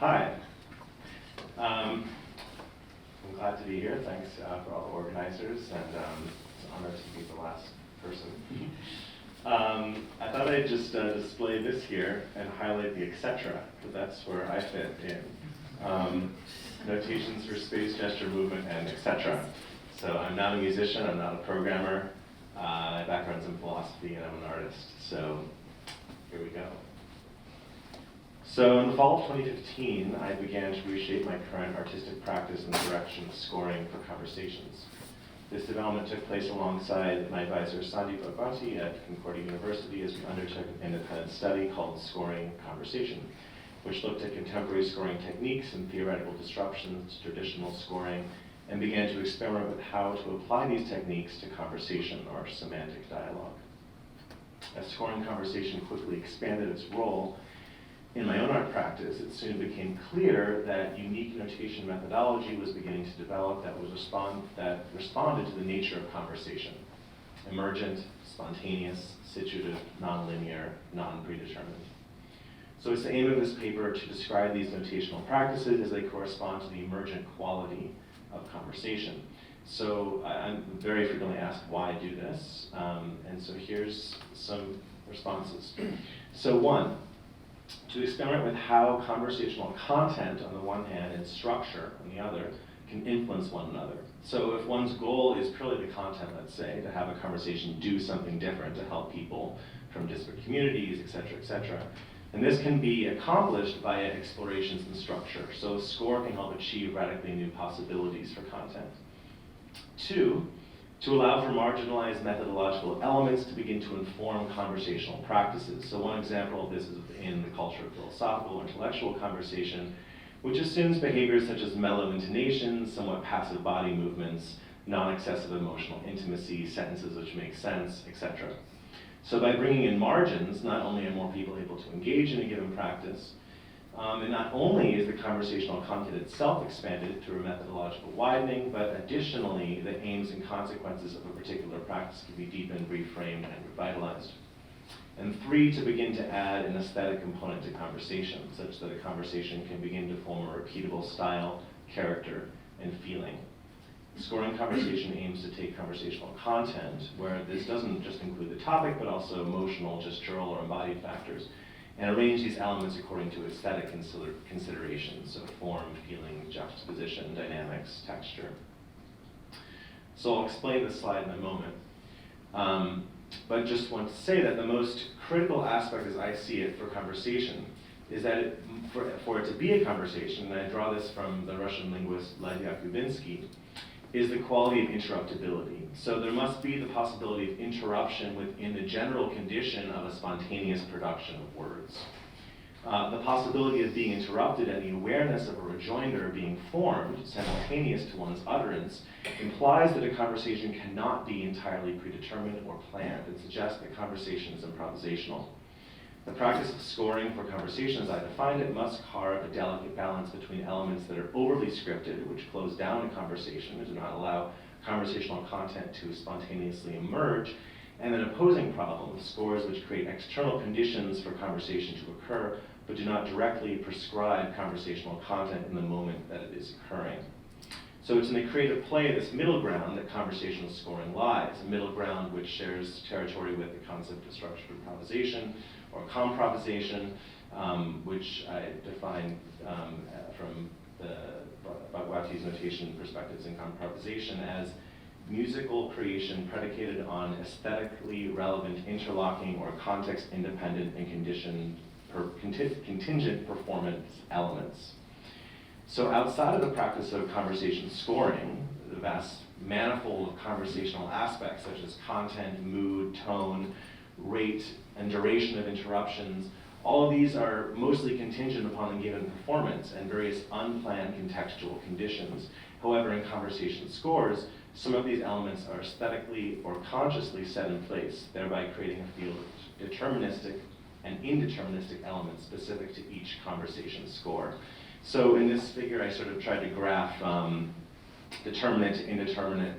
Hi. I'm glad to be here. Thanks for all the organizers, and it's an honor to be the last person. I thought I'd just display this here and highlight the etc., because that's where I fit in. Notations for space, gesture, movement, and etc. So I'm not a musician, I'm not a programmer. My background's in philosophy, and I'm an artist. So here we go. So in the fall of 2015, I began to reshape my current artistic practice in the direction of scoring for conversations. This development took place alongside my advisor Sandeep Bhagwati at Concordia University as we undertook an independent study called Scoring Conversation, which looked at contemporary scoring techniques and theoretical disruptions to traditional scoring, and began to experiment with how to apply these techniques to conversation or semantic dialogue. As scoring conversation quickly expanded its role in my own art practice, it soon became clear that unique notation methodology was beginning to develop that responded to the nature of conversation: emergent, spontaneous, situative, nonlinear, non-predetermined. So it's the aim of this paper to describe these notational practices as they correspond to the emergent quality of conversation. So I'm very frequently asked why I do this, and so here's some responses. So one, to experiment with how conversational content on the one hand and structure on the other can influence one another. So if one's goal is purely the content, let's say, to have a conversation do something different to help people from disparate communities, et cetera, and this can be accomplished via explorations in structure. So SCORE can help achieve radically new possibilities for content. Two, to allow for marginalized methodological elements to begin to inform conversational practices. So one example of this is in the culture of philosophical or intellectual conversation, which assumes behaviors such as mellow intonations, somewhat passive body movements, non-excessive emotional intimacy, sentences which make sense, etc. So by bringing in margins, not only are more people able to engage in a given practice, and not only is the conversational content itself expanded through a methodological widening, but additionally, the aims and consequences of a particular practice can be deepened, reframed, and revitalized. And three, to begin to add an aesthetic component to conversation, such that a conversation can begin to form a repeatable style, character, and feeling. Scoring conversation aims to take conversational content, where this doesn't just include the topic, but also emotional, gestural, or embodied factors, and arrange these elements according to aesthetic considerations, so form, feeling, juxtaposition, dynamics, texture. So I'll explain this slide in a moment, but just want to say that the most critical aspect as I see it for conversation is that for it to be a conversation, and I draw this from the Russian linguist Lev Yakubinsky, is the quality of interruptability. So there must be the possibility of interruption within the general condition of a spontaneous production of words. The possibility of being interrupted and the awareness of a rejoinder being formed simultaneous to one's utterance implies that a conversation cannot be entirely predetermined or planned, and suggests that conversation is improvisational. The practice of scoring for conversation, as I defined it, must carve a delicate balance between elements that are overly scripted, which close down a conversation and do not allow conversational content to spontaneously emerge, and an opposing problem with scores which create external conditions for conversation to occur, but do not directly prescribe conversational content in the moment that it is occurring. So it's in the creative play, this middle ground, that conversational scoring lies, a middle ground which shares territory with the concept of structured improvisation, or comprovisation, which I define from the Bhagwati's notation perspectives in comprovisation as musical creation predicated on aesthetically relevant interlocking or context-independent and contingent performance elements. So outside of the practice of conversation scoring, the vast manifold of conversational aspects such as content, mood, tone, rate, and duration of interruptions, all of these are mostly contingent upon the given performance and various unplanned contextual conditions. However, in conversation scores, some of these elements are aesthetically or consciously set in place, thereby creating a field of deterministic and indeterministic elements specific to each conversation score. So in this figure, I sort of tried to graph determinate to indeterminate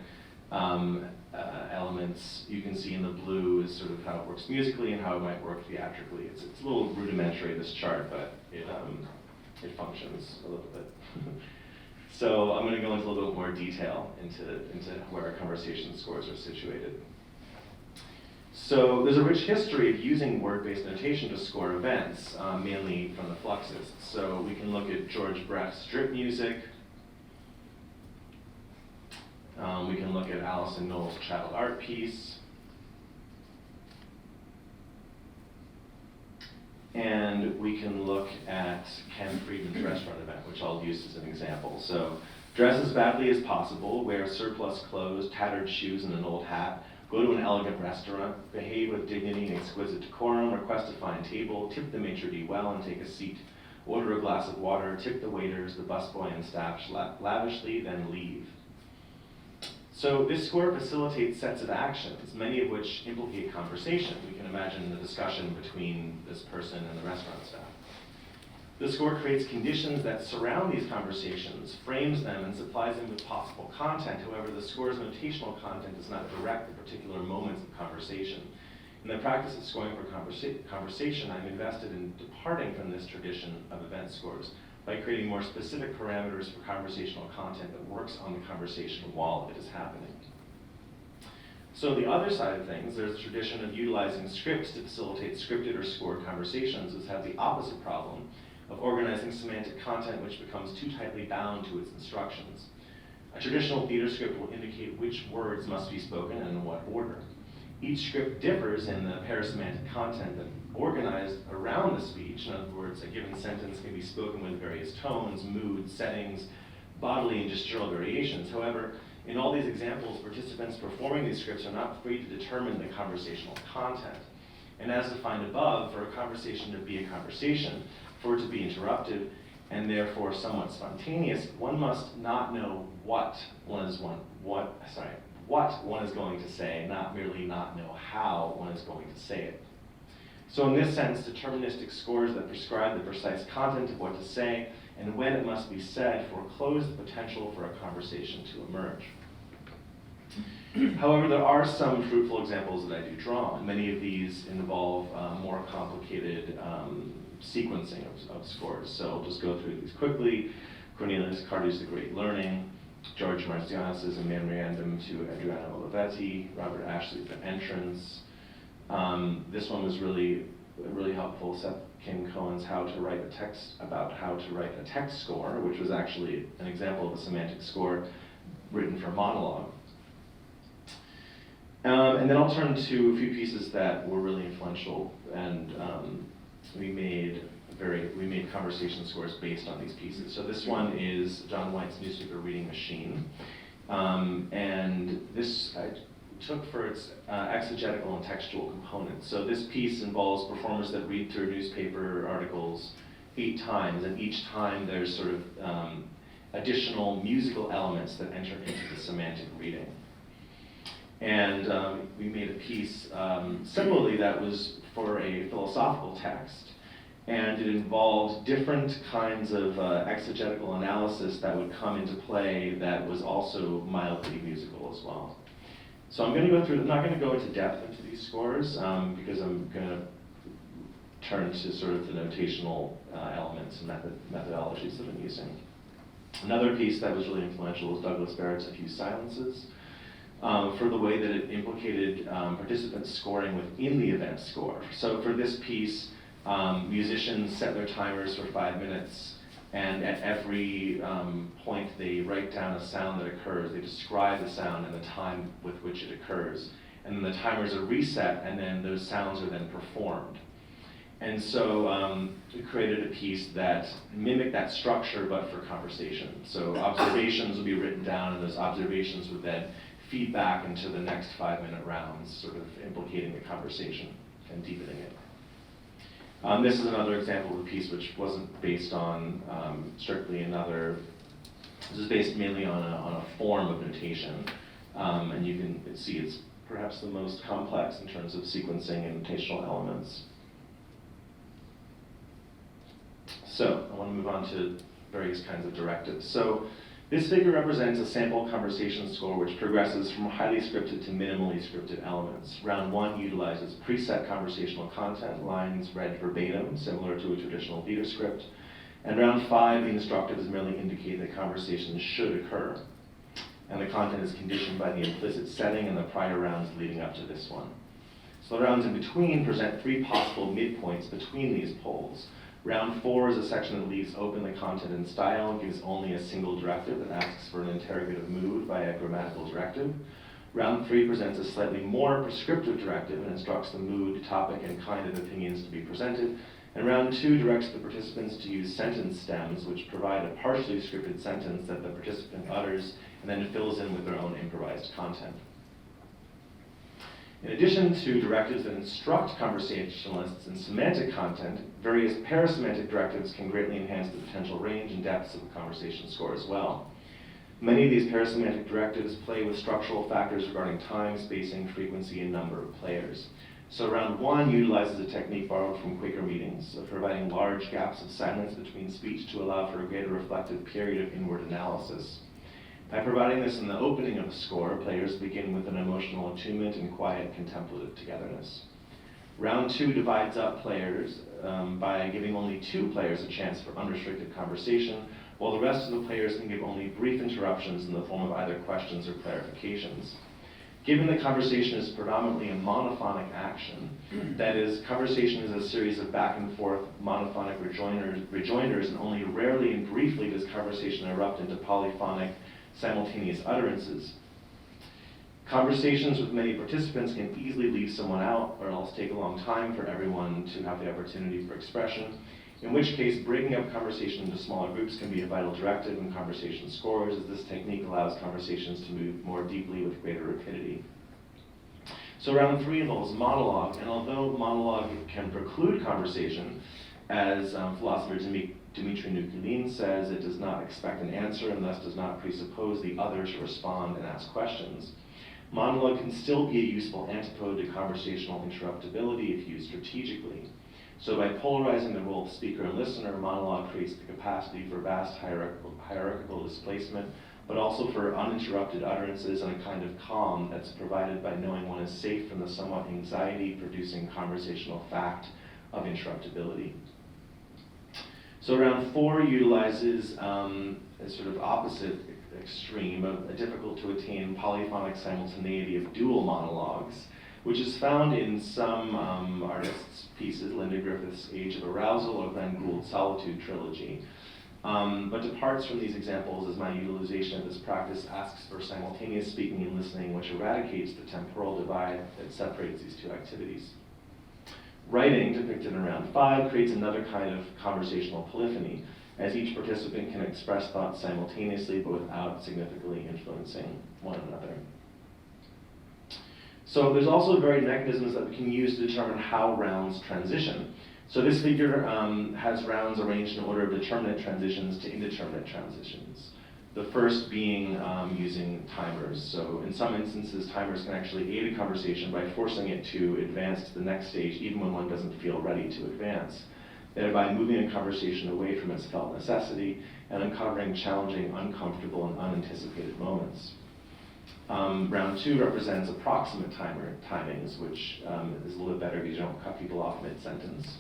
elements. You can see in the blue is sort of how it works musically and how it might work theatrically. It's a little rudimentary, this chart, but it functions a little bit. So I'm going to go into a little bit more detail into where our conversation scores are situated. So there's a rich history of using word-based notation to score events, mainly from the Fluxists. So we can look at George Brecht's strip music. We can look at Alison Noel's child art piece. And we can look at Ken Friedman's restaurant event, which I'll use as an example. So, dress as badly as possible, wear surplus clothes, tattered shoes, and an old hat, go to an elegant restaurant, behave with dignity and exquisite decorum, request a fine table, tip the maitre d' well and take a seat, order a glass of water, tip the waiters, the busboy, and staff lavishly, then leave. So this score facilitates sets of actions, many of which implicate conversation. We can imagine the discussion between this person and the restaurant staff. The score creates conditions that surround these conversations, frames them, and supplies them with possible content. However, the score's notational content does not direct the particular moments of conversation. In the practice of scoring for conversation, I'm invested in departing from this tradition of event scores by creating more specific parameters for conversational content that works on the conversation while it is happening. So the other side of things, there's a tradition of utilizing scripts to facilitate scripted or scored conversations, which have the opposite problem of organizing semantic content which becomes too tightly bound to its instructions. A traditional theater script will indicate which words must be spoken and in what order. Each script differs in the parasemantic content that organized around the speech. In other words, a given sentence can be spoken with various tones, moods, settings, bodily and gestural variations. However, in all these examples, participants performing these scripts are not free to determine the conversational content. And as defined above, for a conversation to be a conversation, for it to be interruptive, and therefore somewhat spontaneous, one must not know what one is going to say, not merely not know how one is going to say it. So in this sense, deterministic scores that prescribe the precise content of what to say and when it must be said foreclose the potential for a conversation to emerge. However, there are some fruitful examples that I do draw, and many of these involve more complicated sequencing of scores. So I'll just go through these quickly. Cornelius Carty's The Great Learning, George Marzianis's A Memorandum to Adriano Olivetti, Robert Ashley's The Entrance. This one was really helpful. Seth Kim Cohen's How to Write a Text Score, which was actually an example of a semantic score written for monologue. And then I'll turn to a few pieces that were really influential, and we made conversation scores based on these pieces. So this one is John White's Newspaper Reading Machine, and this I took for its exegetical and textual components. So this piece involves performers that read through newspaper articles 8 times, and each time there's sort of additional musical elements that enter into the semantic reading. And we made a piece similarly that was for a philosophical text, and it involved different kinds of exegetical analysis that would come into play that was also mildly musical as well. So I'm not going to go into depth into these scores because I'm going to turn to sort of the notational elements and methodologies that I'm using. Another piece that was really influential was Douglas Barrett's A Few Silences, for the way that it implicated participants scoring within the event score. So for this piece, musicians set their timers for 5 minutes, and at every point they write down a sound that occurs. They describe the sound and the time with which it occurs. And then the timers are reset, and then those sounds are then performed. And so we created a piece that mimicked that structure, but for conversation. So observations would be written down, and those observations would then feed back into the next 5-minute rounds, sort of implicating the conversation and deepening it. This is another example of a piece which wasn't based on strictly another. This is based mainly on a form of notation, and you can see it's perhaps the most complex in terms of sequencing and notational elements. So I want to move on to various kinds of directives. So this figure represents a sample conversation score which progresses from highly scripted to minimally scripted elements. Round 1 utilizes preset conversational content, lines read verbatim, similar to a traditional theater script, And round 5, the instructives merely indicate that conversations should occur. And the content is conditioned by the implicit setting in the prior rounds leading up to this one. So the rounds in between present 3 possible midpoints between these poles. Round 4 is a section that leaves open the content and style, gives only a single directive that asks for an interrogative mood by a grammatical directive. Round 3 presents a slightly more prescriptive directive and instructs the mood, topic, and kind of opinions to be presented. And round 2 directs the participants to use sentence stems, which provide a partially scripted sentence that the participant utters and then fills in with their own improvised content. In addition to directives that instruct conversationalists in semantic content, various parasemantic directives can greatly enhance the potential range and depths of a conversation score as well. Many of these parasemantic directives play with structural factors regarding time, spacing, frequency, and number of players. So round 1 utilizes a technique borrowed from Quaker meetings of providing large gaps of silence between speech to allow for a greater reflective period of inward analysis. By providing this in the opening of a score, players begin with an emotional attunement and quiet contemplative togetherness. Round 2 divides up players by giving only 2 players a chance for unrestricted conversation, while the rest of the players can give only brief interruptions in the form of either questions or clarifications. Given the conversation is predominantly a monophonic action, that is, conversation is a series of back and forth monophonic rejoinders, and only rarely and briefly does conversation erupt into polyphonic simultaneous utterances. Conversations with many participants can easily leave someone out or else take a long time for everyone to have the opportunity for expression, in which case breaking up conversation into smaller groups can be a vital directive in conversation scores, as this technique allows conversations to move more deeply with greater rapidity. So round 3 involves monologue, and although monologue can preclude conversation, as philosopher Dmitry Nuklin says, it does not expect an answer and thus does not presuppose the other to respond and ask questions. Monologue can still be a useful antipode to conversational interruptibility if used strategically. So by polarizing the role of speaker and listener, monologue creates the capacity for vast hierarchical displacement, but also for uninterrupted utterances and a kind of calm that's provided by knowing one is safe from the somewhat anxiety-producing conversational fact of interruptibility. So round 4 utilizes a sort of opposite extreme of a difficult to attain polyphonic simultaneity of dual monologues, which is found in some artists' pieces, Linda Griffith's Age of Arousal or Glenn Gould's Solitude trilogy, but departs from these examples as my utilization of this practice asks for simultaneous speaking and listening, which eradicates the temporal divide that separates these 2 activities. Writing, depicted in round 5, creates another kind of conversational polyphony, as each participant can express thoughts simultaneously but without significantly influencing one another. So there's also varied mechanisms that we can use to determine how rounds transition. So this figure has rounds arranged in order of determinate transitions to indeterminate transitions. The first being using timers. So in some instances, timers can actually aid a conversation by forcing it to advance to the next stage even when one doesn't feel ready to advance, thereby moving a conversation away from its felt necessity and uncovering challenging, uncomfortable, and unanticipated moments. Round 2 represents approximate timings, which is a little bit better because you don't cut people off mid-sentence.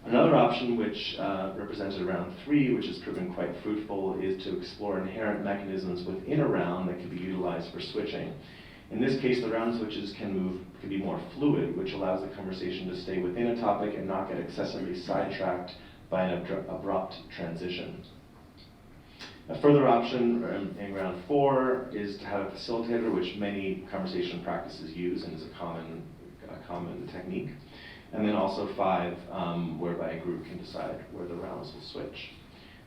Another option, which represented round 3, which has proven quite fruitful, is to explore inherent mechanisms within a round that can be utilized for switching. In this case, the round switches can be more fluid, which allows the conversation to stay within a topic and not get excessively sidetracked by an abrupt transition. A further option in round 4 is to have a facilitator, which many conversation practices use and is a common technique. And then also 5, whereby a group can decide where the rounds will switch.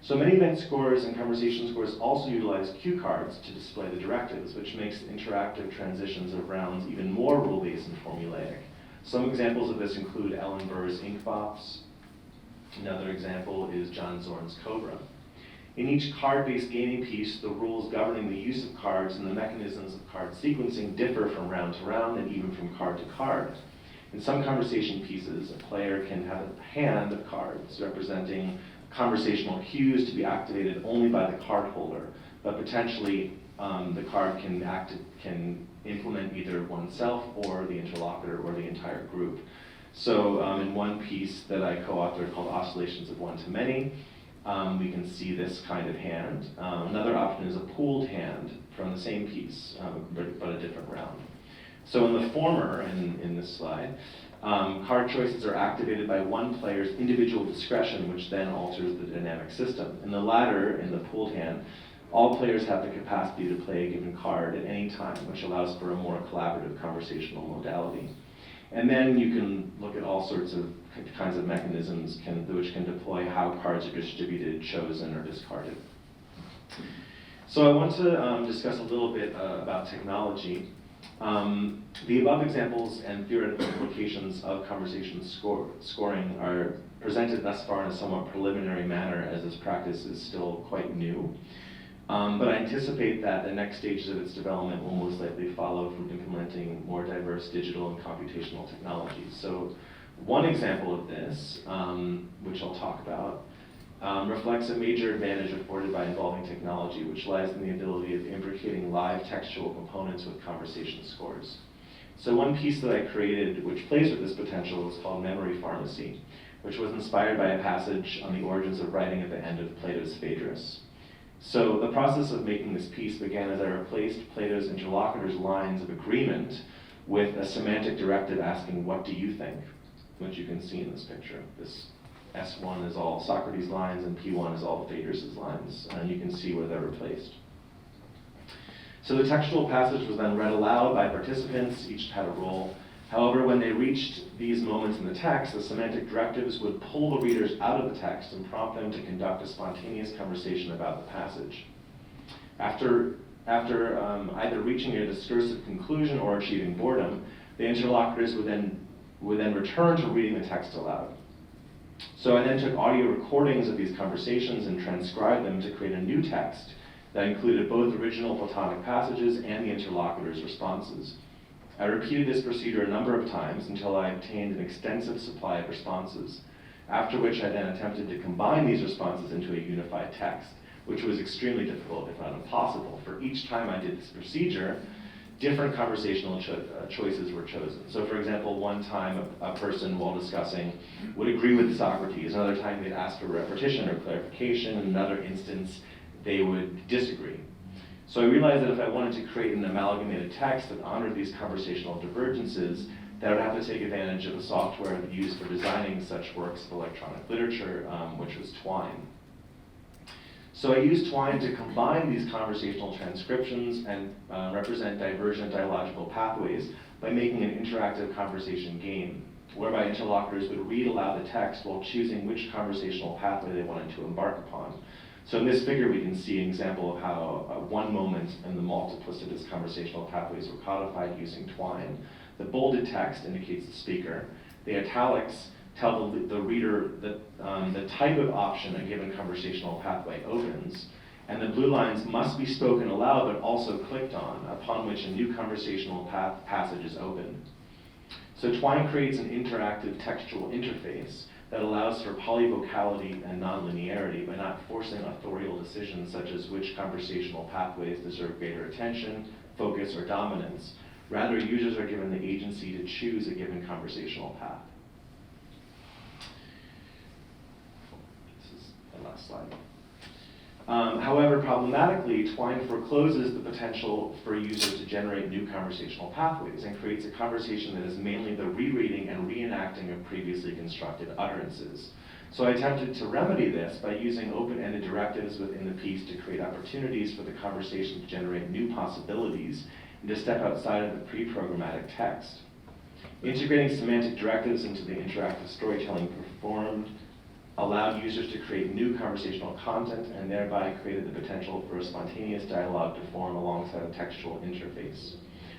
So many event scores and conversation scores also utilize cue cards to display the directives, which makes interactive transitions of rounds even more rule-based and formulaic. Some examples of this include Ellen Burr's Ink Bops. Another example is John Zorn's Cobra. In each card-based gaming piece, the rules governing the use of cards and the mechanisms of card sequencing differ from round to round and even from card to card. In some conversation pieces, a player can have a hand of cards representing conversational cues to be activated only by the card holder, but potentially the card can implement either oneself or the interlocutor or the entire group. So in one piece that I co-authored called Oscillations of One to Many, we can see this kind of hand. Another option is a pooled hand from the same piece, but a different round. So in the former, in this slide, card choices are activated by one player's individual discretion, which then alters the dynamic system. In the latter, in the pooled hand, all players have the capacity to play a given card at any time, which allows for a more collaborative conversational modality. And then you can look at all sorts of kinds of mechanisms which can deploy how cards are distributed, chosen, or discarded. So I want to discuss a little bit about technology. The above examples and theoretical implications of conversation scoring are presented thus far in a somewhat preliminary manner, as this practice is still quite new. But I anticipate that the next stages of its development will most likely follow from implementing more diverse digital and computational technologies. So one example of this, which I'll talk about, reflects a major advantage afforded by involving technology, which lies in the ability of imbricating live textual components with conversation scores. So one piece that I created, which plays with this potential, is called Memory Pharmacy, which was inspired by a passage on the origins of writing at the end of Plato's Phaedrus. So the process of making this piece began as I replaced Plato's interlocutor's lines of agreement with a semantic directive asking, "What do you think?" which you can see in this picture. This S1 is all Socrates' lines and P1 is all Phaedrus' lines, and you can see where they're replaced. So the textual passage was then read aloud by participants, each had a role. However, when they reached these moments in the text, the semantic directives would pull the readers out of the text and prompt them to conduct a spontaneous conversation about the passage. After either reaching a discursive conclusion or achieving boredom, the interlocutors would then return to reading the text aloud. So I then took audio recordings of these conversations and transcribed them to create a new text that included both original Platonic passages and the interlocutor's responses. I repeated this procedure a number of times until I obtained an extensive supply of responses, after which I then attempted to combine these responses into a unified text, which was extremely difficult, if not impossible. For each time I did this procedure, different conversational choices were chosen. So for example, one time a person, while discussing, would agree with Socrates. Another time they'd ask for repetition or clarification. In another instance, they would disagree. So I realized that if I wanted to create an amalgamated text that honored these conversational divergences, that I would have to take advantage of the software used for designing such works of electronic literature, which was Twine. So I used Twine to combine these conversational transcriptions and represent divergent dialogical pathways by making an interactive conversation game, whereby interlocutors would read aloud the text while choosing which conversational pathway they wanted to embark upon. So in this figure, we can see an example of how one moment in the multiplicitous conversational pathways were codified using Twine. The bolded text indicates the speaker. The italics tell the reader the type of option a given conversational pathway opens, and the blue lines must be spoken aloud but also clicked on, upon which a new conversational passage is opened. So Twine creates an interactive textual interface that allows for polyvocality and nonlinearity by not forcing authorial decisions such as which conversational pathways deserve greater attention, focus, or dominance. Rather, users are given the agency to choose a given conversational path. This is the last slide. However, problematically, Twine forecloses the potential for users to generate new conversational pathways and creates a conversation that is mainly the rereading and reenacting of previously constructed utterances. So I attempted to remedy this by using open-ended directives within the piece to create opportunities for the conversation to generate new possibilities and to step outside of the pre-programmatic text. Integrating semantic directives into the interactive storytelling performed allowed users to create new conversational content and thereby created the potential for a spontaneous dialogue to form alongside a textual interface.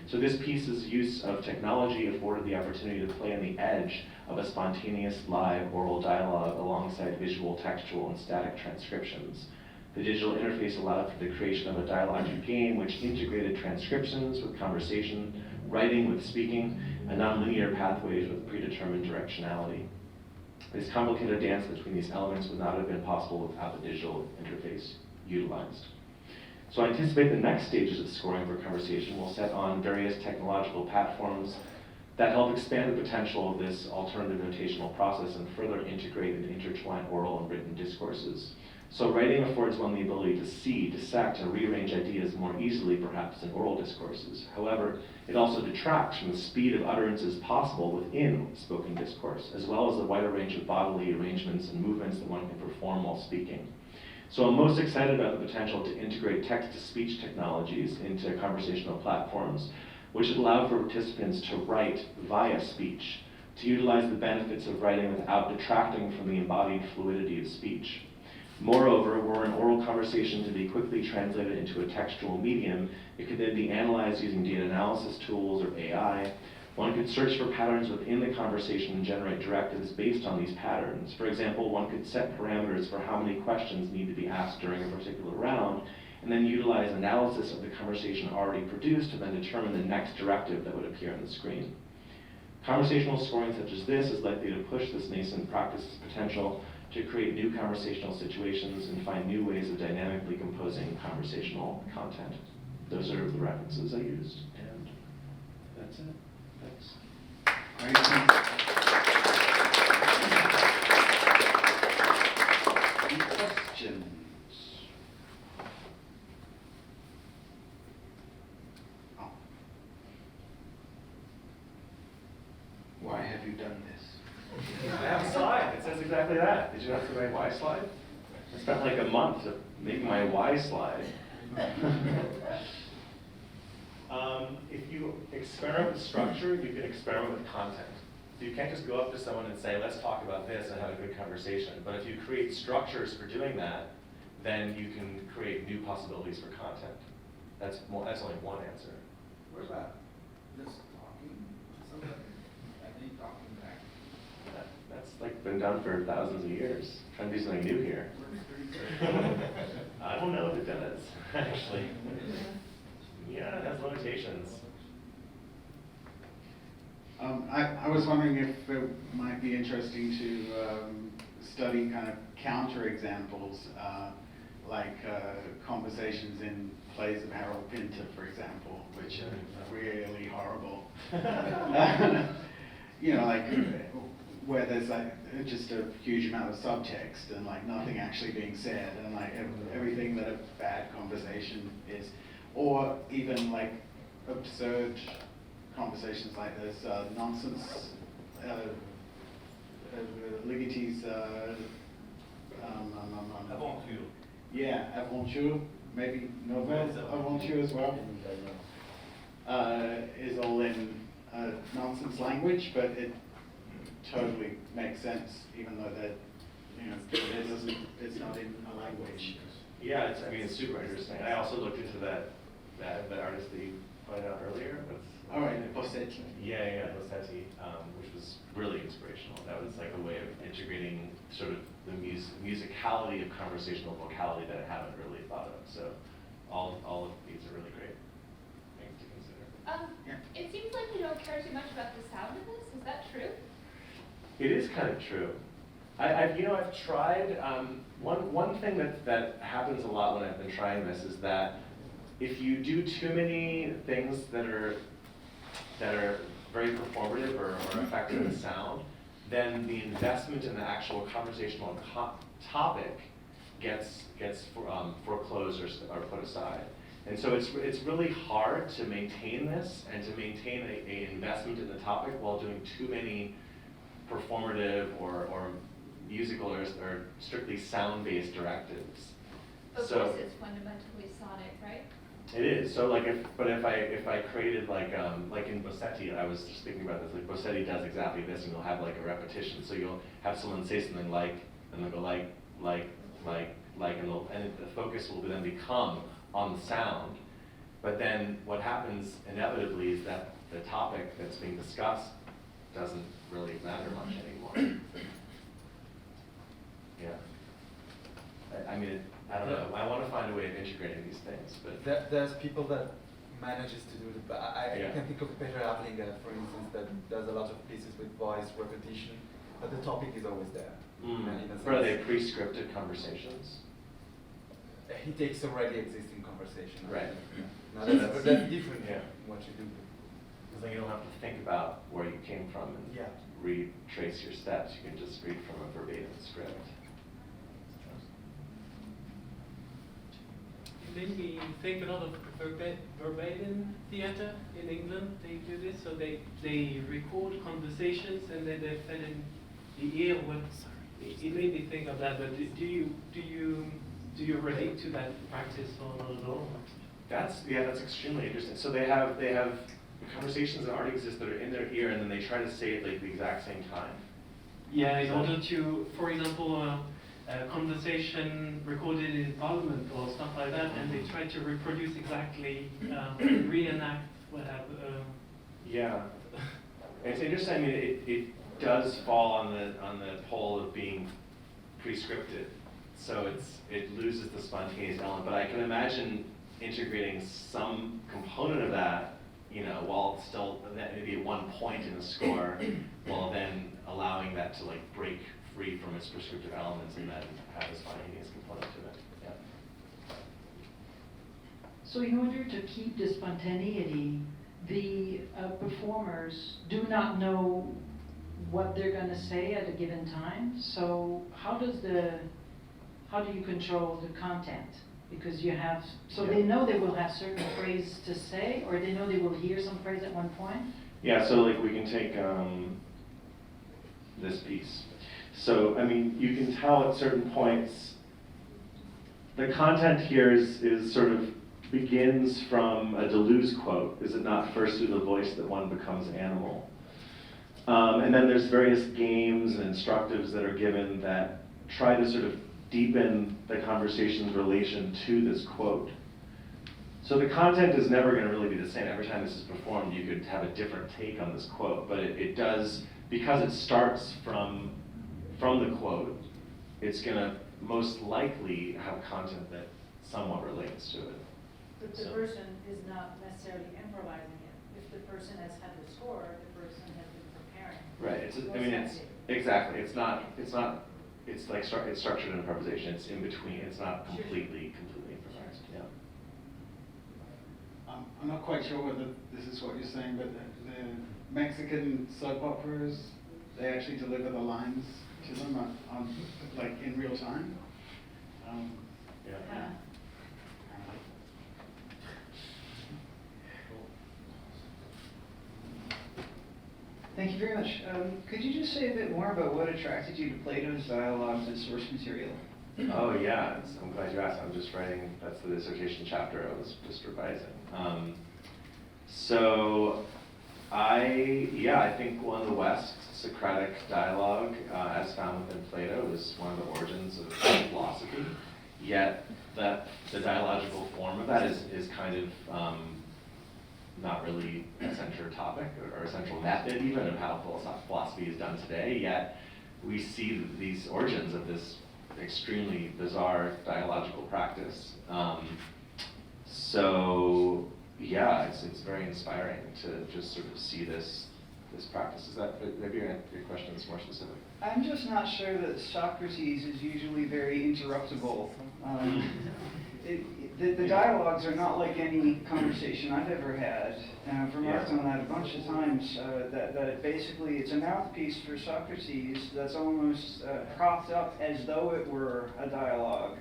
So this piece's use of technology afforded the opportunity to play on the edge of a spontaneous live oral dialogue alongside visual, textual, and static transcriptions. The digital interface allowed for the creation of a dialogic game which integrated transcriptions with conversation, writing with speaking, and nonlinear pathways with predetermined directionality. This complicated dance between these elements would not have been possible without the digital interface utilized. So I anticipate the next stages of scoring for conversation will set on various technological platforms that help expand the potential of this alternative notational process and further integrate and intertwine oral and written discourses. So writing affords one the ability to see, dissect, and rearrange ideas more easily perhaps than oral discourses. However, it also detracts from the speed of utterances possible within spoken discourse, as well as the wider range of bodily arrangements and movements that one can perform while speaking. So I'm most excited about the potential to integrate text-to-speech technologies into conversational platforms, which would allow for participants to write via speech, to utilize the benefits of writing without detracting from the embodied fluidity of speech. Moreover, were an oral conversation to be quickly translated into a textual medium, it could then be analyzed using data analysis tools or AI. One could search for patterns within the conversation and generate directives based on these patterns. For example, one could set parameters for how many questions need to be asked during a particular round, and then utilize analysis of the conversation already produced to then determine the next directive that would appear on the screen. Conversational scoring such as this is likely to push this nascent practice's potential to create new conversational situations and find new ways of dynamically composing conversational content. Those are the references I used, and that's it. Thanks. Great, thanks. Any questions? Oh. Why have you done this? I have a slide. It says exactly that. Did you not see my why slide? I spent like a month to make my why slide. If you experiment with structure, you can experiment with content. So you can't just go up to someone and say, let's talk about this and have a good conversation. But if you create structures for doing that, then you can create new possibilities for content. That's only one answer. What about just talking to somebody and then talking back? That's like been done for thousands of years. Trying to do something new here. I don't know if it does, actually. Yeah, it has limitations. I was wondering if it might be interesting to study kind of counterexamples, like conversations in plays of Harold Pinter, for example, which are really horrible. You know, like where there's like just a huge amount of subtext and like nothing actually being said, and like everything that a bad conversation is, or even like absurd conversations like this, nonsense, Ligety's Aventure. yeah, aventure, maybe novel aventure as well, is all in nonsense language, but it totally makes sense, even though that, you know, it's not in a language. Yeah, it's super interesting. I also looked into that artist that you pointed out earlier. All right, Bossetti. Yeah, Bossetti, which was really inspirational. That was like a way of integrating sort of the musicality of conversational vocality that I haven't really thought of. So all of these are really great things to consider. Yeah. It seems like we don't care too much about the sound of this. Is that true? It is kind of true. I've tried, one thing that happens a lot when I've been trying this is that if you do too many things that are very performative or affecting the sound, then the investment in the actual conversational topic gets foreclosed or put aside. And so it's really hard to maintain this and to maintain a investment in the topic while doing too many performative or musical or strictly sound-based directives. Of So, course, it's fundamentally sonic, right? it is. So like if I created like in Bossetti, I was just thinking about this, like Bossetti does exactly this, and you'll have like a repetition. So you'll have someone say something like, and they'll go like, and the focus will then become on the sound. But then what happens inevitably is that the topic that's being discussed doesn't really matter much anymore. Yeah. I don't know. I want to find a way of integrating these things, but There's people that manages to do it, but I Yeah. can think of Peter Adlinger, for instance, that does a lot of pieces with voice repetition, but the topic is always there. In a sense. are they pre-scripted conversations? He takes already existing conversation. Right. Yeah. Now that's different Yeah. from what you do. Because then you don't have to think about where you came from and Yeah. retrace your steps. You can just read from a verbatim script. It made me think a lot of verbatim theater in England. They do this, so they record conversations and then they fed in the ear. It made me think of that. But do you relate to that practice or not at all? That's extremely interesting. So they have conversations that already exist that are in their ear, and then they try to say it like the exact same time. Yeah, in order to, for example, a conversation recorded in Parliament or stuff like that, and they try to reproduce exactly, reenact what happened. Yeah, it's interesting. I mean, it does fall on the pole of being pre-scripted, so it loses the spontaneous element. But I can imagine integrating some component of that, while still maybe at one point in the score, while then allowing that to like break free from its prescriptive elements and then have a spontaneous component to it. Yeah. So in order to keep the spontaneity, the performers do not know what they're going to say at a given time. So how do you control the content? Because they know they will have certain phrases to say, or they know they will hear some phrase at one point? Yeah, so like we can take this piece. So, I mean, you can tell at certain points, the content here is sort of begins from a Deleuze quote, is it not first through the voice that one becomes animal? And then there's various games and instructives that are given that try to sort of deepen the conversation's relation to this quote. So the content is never going to really be the same. Every time this is performed, you could have a different take on this quote, but it does, because it starts from the quote, it's going to most likely have content that somewhat relates to it. But the person is not necessarily improvising it. If the person has had the score, the person has been preparing. Right. Exactly. It's like it's structured in improvisation. It's in between. It's not completely improvised. Yeah. I'm not quite sure whether this is what you're saying, but the Mexican soap operas, they actually deliver the lines to them on like in real time. Yeah. Thank you very much. Could you just say a bit more about what attracted you to Plato's dialogues as source material? Oh yeah, I'm glad you asked. I'm just writing, that's the dissertation chapter I was just revising. So I think one of the West Socratic dialogue, as found within Plato, is one of the origins of philosophy. Yet the dialogical form of that is kind of not really a central topic or a central method even of how philosophy is done today. Yet we see these origins of this extremely bizarre dialogical practice. So yeah, it's very inspiring to just sort of see this practice. Is that, maybe your question is more specific? I'm just not sure that Socrates is usually very interruptible. The dialogues are not like any conversation I've ever had. I've remarked on that a bunch of times, that basically it's a mouthpiece for Socrates that's almost propped up as though it were a dialogue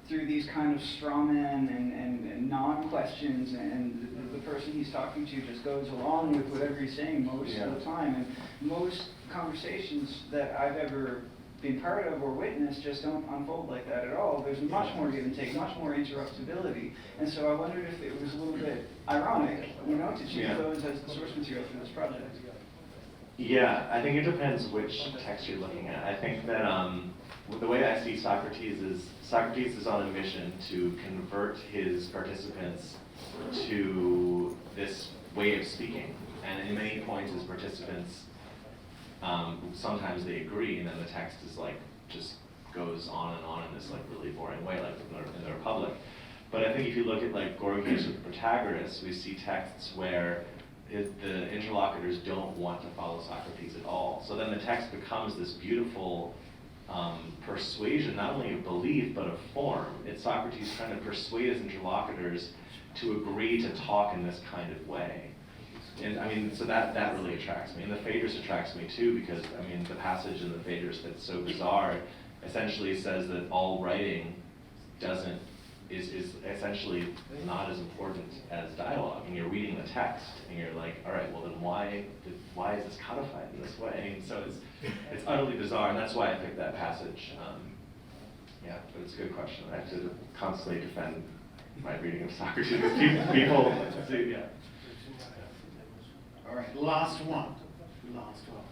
through these kind of straw men and non-questions, and the person he's talking to just goes along with whatever he's saying most of the time. And most conversations that I've ever been part of or witnessed just don't unfold like that at all. There's much more give and take, much more interruptibility. And so I wondered if it was a little bit ironic, to choose those as the source material for this project. Yeah, I think it depends which text you're looking at. I think that the way I see Socrates is on a mission to convert his participants to this way of speaking. And in many points, his participants, sometimes they agree, and then the text is like, just goes on and on in this like really boring way, like in the Republic. But I think if you look at like Gorgias with Protagoras, we see texts where the interlocutors don't want to follow Socrates at all. So then the text becomes this beautiful persuasion, not only of belief, but of form. It's Socrates trying to persuade his interlocutors to agree to talk in this kind of way. And I mean, so that really attracts me. And the Phaedrus attracts me too, because I mean, the passage in the Phaedrus that's so bizarre essentially says that all writing is essentially not as important as dialogue. And you're reading the text, and you're like, all right, well then why is this codified in this way? And so it's utterly bizarre, and that's why I picked that passage. Yeah, but it's a good question. I have to constantly defend my reading of Socrates. People, yeah. All right, last one. Last one.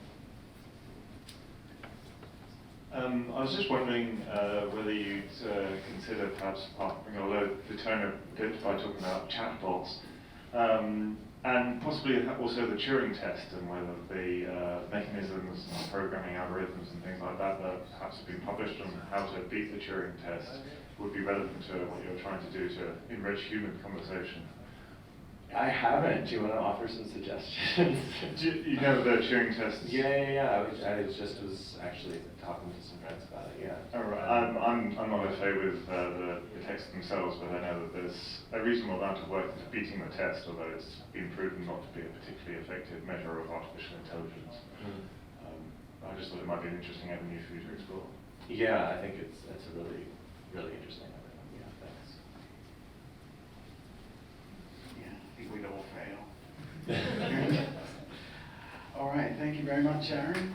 I was just wondering whether you'd consider perhaps partnering, although the TENOR did by talking about chatbots, and possibly also the Turing test, and whether the mechanisms and programming algorithms and things like that that perhaps have been published on how to beat the Turing test would be relevant to what you're trying to do to enrich human conversation. I haven't. Do you want to offer some suggestions? You know the Turing test? Yeah. I was actually talking to some friends about it. Yeah. All right. I'm not au fait with the texts themselves, but I know that there's a reasonable amount of work into beating the test, although it's been proven not to be a particularly effective measure of artificial intelligence. I just thought it might be an interesting avenue for you to explore. Yeah, I think it's a really, really interesting avenue. Yeah, thanks. Yeah, I think we'd all fail. All right, thank you very much, Aaron.